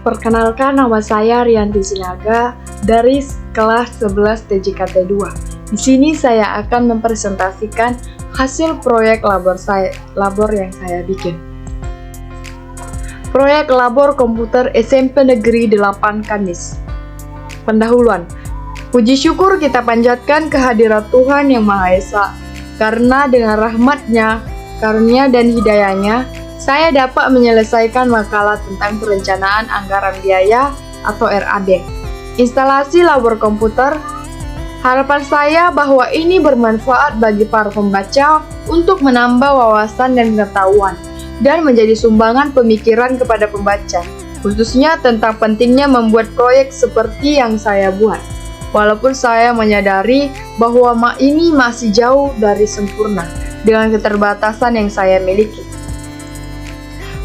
Perkenalkan, nama saya Rianti Sinaga dari kelas 11 TJKT 2. Di sini saya akan mempresentasikan hasil proyek labor yang saya bikin. Proyek labor komputer SMP Negeri 8 Kandis. Pendahuluan. Puji syukur kita panjatkan kehadirat Tuhan Yang Maha Esa, karena dengan rahmat-Nya, karunia dan hidayah-Nya, saya dapat menyelesaikan makalah tentang perencanaan anggaran biaya atau RAB. Instalasi labor komputer. Harapan saya bahwa ini bermanfaat bagi para pembaca untuk menambah wawasan dan pengetahuan, dan menjadi sumbangan pemikiran kepada pembaca, khususnya tentang pentingnya membuat proyek seperti yang saya buat. Walaupun saya menyadari bahwa ini masih jauh dari sempurna dengan keterbatasan yang saya miliki.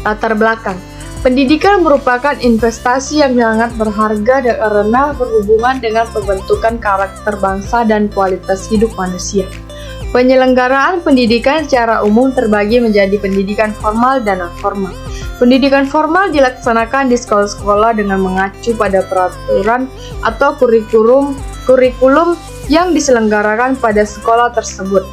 Latar belakang. Pendidikan merupakan investasi yang sangat berharga karena berhubungan dengan pembentukan karakter bangsa dan kualitas hidup manusia. Penyelenggaraan pendidikan secara umum terbagi menjadi pendidikan formal dan non-formal. Pendidikan formal dilaksanakan di sekolah-sekolah dengan mengacu pada peraturan atau kurikulum yang diselenggarakan pada sekolah tersebut.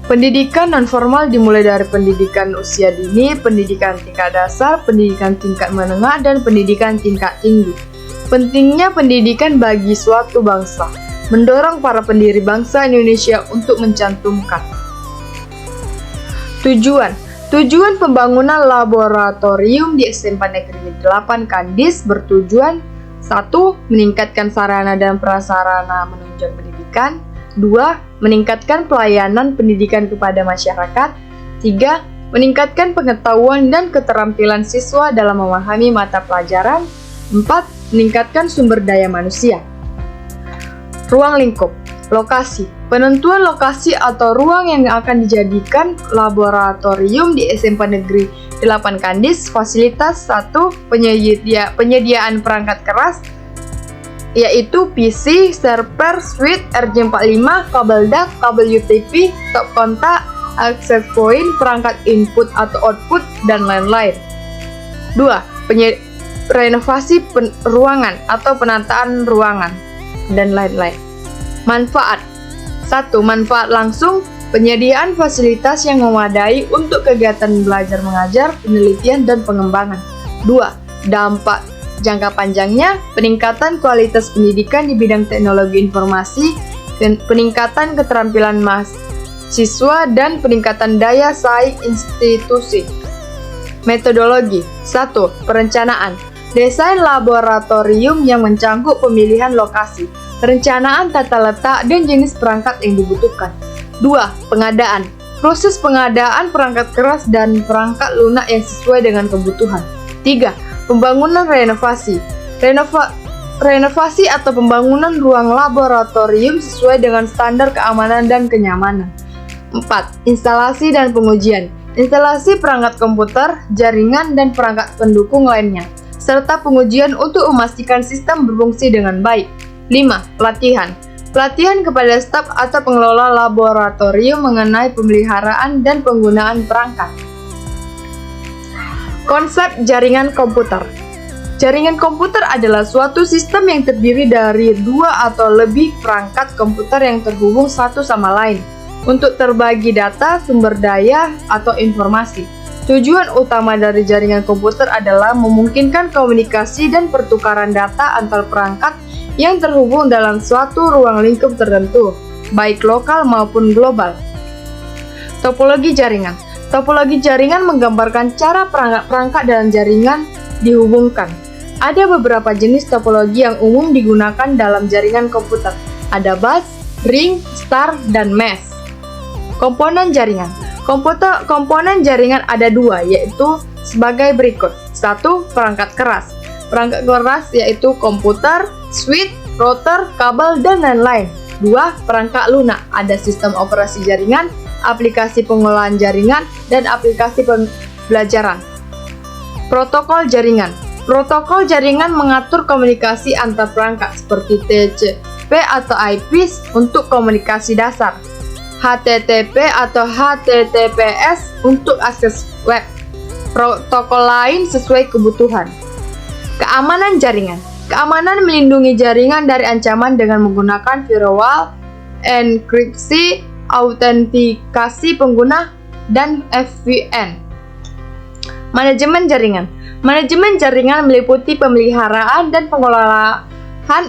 Pendidikan non-formal dimulai dari pendidikan usia dini, pendidikan tingkat dasar, pendidikan tingkat menengah, dan pendidikan tingkat tinggi. Pentingnya pendidikan bagi suatu bangsa, mendorong para pendiri bangsa Indonesia untuk mencantumkan Tujuan pembangunan laboratorium di SMP Negeri 8 Kandis bertujuan 1. Meningkatkan sarana dan prasarana menunjang pendidikan. 2. Meningkatkan pelayanan pendidikan kepada masyarakat. 3. Meningkatkan pengetahuan dan keterampilan siswa dalam memahami mata pelajaran. 4. Meningkatkan sumber daya manusia. Ruang lingkup. Lokasi. Penentuan lokasi atau ruang yang akan dijadikan laboratorium di SMP Negeri 8 Kandis. Fasilitas. 1. Penyediaan perangkat keras, yaitu PC, server, switch, RJ45, kabel DAC, kabel UTP, stop kontak, access point, perangkat input atau output, dan lain-lain. 2. Renovasi ruangan atau penataan ruangan, dan lain-lain. Manfaat. 1. Manfaat langsung, penyediaan fasilitas yang memadai untuk kegiatan belajar mengajar, penelitian, dan pengembangan. 2. Dampak jangka panjangnya, peningkatan kualitas pendidikan di bidang teknologi informasi, peningkatan keterampilan mahasiswa, dan peningkatan daya saing institusi. Metodologi. 1. Perencanaan. Desain laboratorium yang mencangkup pemilihan lokasi, perencanaan tata letak, dan jenis perangkat yang dibutuhkan. 2. Pengadaan. Proses pengadaan perangkat keras dan perangkat lunak yang sesuai dengan kebutuhan. 3. Pembangunan renovasi. Renovasi atau pembangunan ruang laboratorium sesuai dengan standar keamanan dan kenyamanan. 4. Instalasi dan pengujian. Instalasi perangkat komputer, jaringan, dan perangkat pendukung lainnya, serta pengujian untuk memastikan sistem berfungsi dengan baik. 5. Pelatihan. Pelatihan kepada staf atau pengelola laboratorium mengenai pemeliharaan dan penggunaan perangkat. Konsep jaringan komputer. Jaringan komputer adalah suatu sistem yang terdiri dari dua atau lebih perangkat komputer yang terhubung satu sama lain untuk terbagi data, sumber daya, atau informasi. Tujuan utama dari jaringan komputer adalah memungkinkan komunikasi dan pertukaran data antar perangkat yang terhubung dalam suatu ruang lingkup tertentu, baik lokal maupun global. Topologi jaringan. Topologi jaringan menggambarkan cara perangkat-perangkat dalam jaringan dihubungkan. Ada beberapa jenis topologi yang umum digunakan dalam jaringan komputer. Ada bus, ring, star, dan mesh. Komponen jaringan. Komponen jaringan ada dua, yaitu sebagai berikut. 1. Perangkat keras. Perangkat keras yaitu komputer, switch, router, kabel, dan lain-lain. 2. Perangkat lunak. Ada sistem operasi jaringan, aplikasi pengolahan jaringan, dan aplikasi pembelajaran. Protokol jaringan. Protokol jaringan mengatur komunikasi antar perangkat seperti TCP atau IP untuk komunikasi dasar, HTTP atau HTTPS untuk akses web, protokol lain sesuai kebutuhan. Keamanan jaringan. Keamanan melindungi jaringan dari ancaman dengan menggunakan firewall, enkripsi, autentikasi pengguna, dan VPN. Manajemen jaringan. Manajemen jaringan meliputi pemeliharaan dan pengelolaan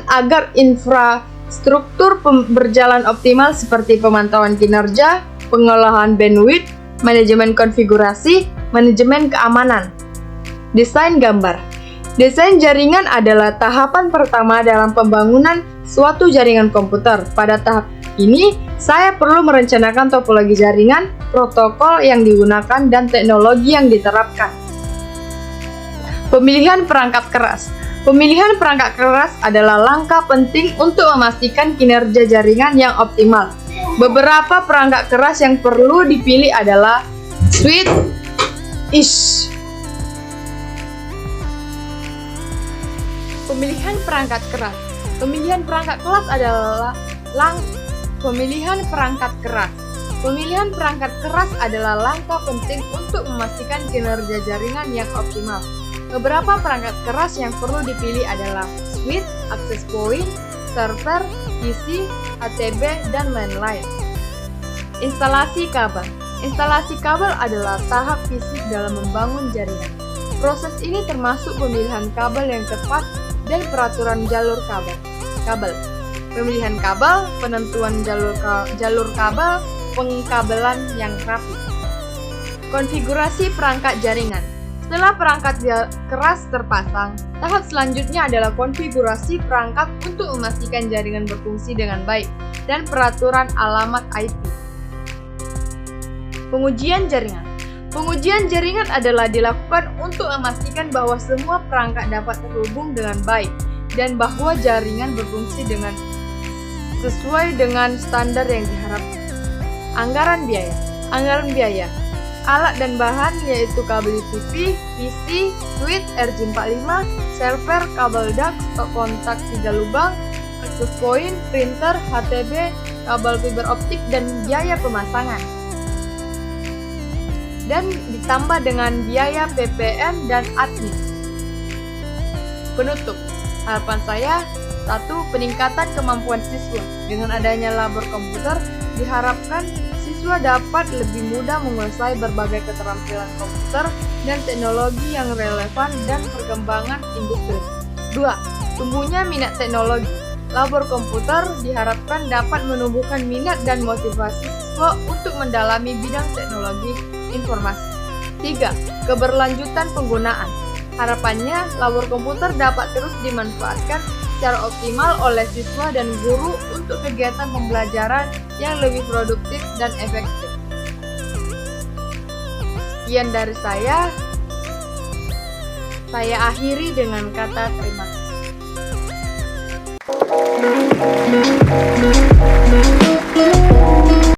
agar infrastruktur berjalan optimal seperti pemantauan kinerja, pengolahan bandwidth, manajemen konfigurasi, manajemen keamanan. Desain gambar. Desain jaringan adalah tahapan pertama dalam pembangunan suatu jaringan komputer. Pada tahap ini, saya perlu merencanakan topologi jaringan, protokol yang digunakan, dan teknologi yang diterapkan. Pemilihan perangkat keras. Pemilihan perangkat keras adalah langkah penting untuk memastikan kinerja jaringan yang optimal. Beberapa perangkat keras yang perlu dipilih adalah switch. Pemilihan perangkat keras. Pemilihan perangkat keras adalah Pemilihan perangkat keras. Pemilihan perangkat keras adalah langkah penting untuk memastikan kinerja jaringan yang optimal. Beberapa perangkat keras yang perlu dipilih adalah switch, access point, server, PC, HTB, dan lain-lain. Instalasi kabel. Instalasi kabel adalah tahap fisik dalam membangun jaringan. Proses ini termasuk pemilihan kabel yang tepat dan peraturan jalur kabel. Pemilihan kabel, penentuan jalur kabel, pengkabelan yang rapi. Konfigurasi perangkat jaringan. Setelah perangkat keras terpasang, tahap selanjutnya adalah konfigurasi perangkat untuk memastikan jaringan berfungsi dengan baik dan peraturan alamat IP. Pengujian jaringan. Pengujian jaringan adalah dilakukan untuk memastikan bahwa semua perangkat dapat terhubung dengan baik dan bahwa jaringan berfungsi sesuai dengan standar yang diharapkan. Anggaran biaya. Alat dan bahan yaitu kabel TV, PC, switch, RJ45, server, kabel DAC, stok kontak 3 lubang, access point, printer, HTB, kabel fiber optik, dan biaya pemasangan. Dan ditambah dengan biaya PPN dan admin. Penutup. Harapan saya, 1. Peningkatan kemampuan siswa. Dengan adanya labor komputer, diharapkan siswa dapat lebih mudah menguasai berbagai keterampilan komputer dan teknologi yang relevan dan perkembangan industri. 2. Tumbuhnya minat teknologi. Labor komputer diharapkan dapat menumbuhkan minat dan motivasi siswa untuk mendalami bidang teknologi informasi. 3. Keberlanjutan penggunaan. Harapannya, labor komputer dapat terus dimanfaatkan secara optimal oleh siswa dan guru untuk kegiatan pembelajaran yang lebih produktif dan efektif. Sekian dari saya akhiri dengan kata terima kasih.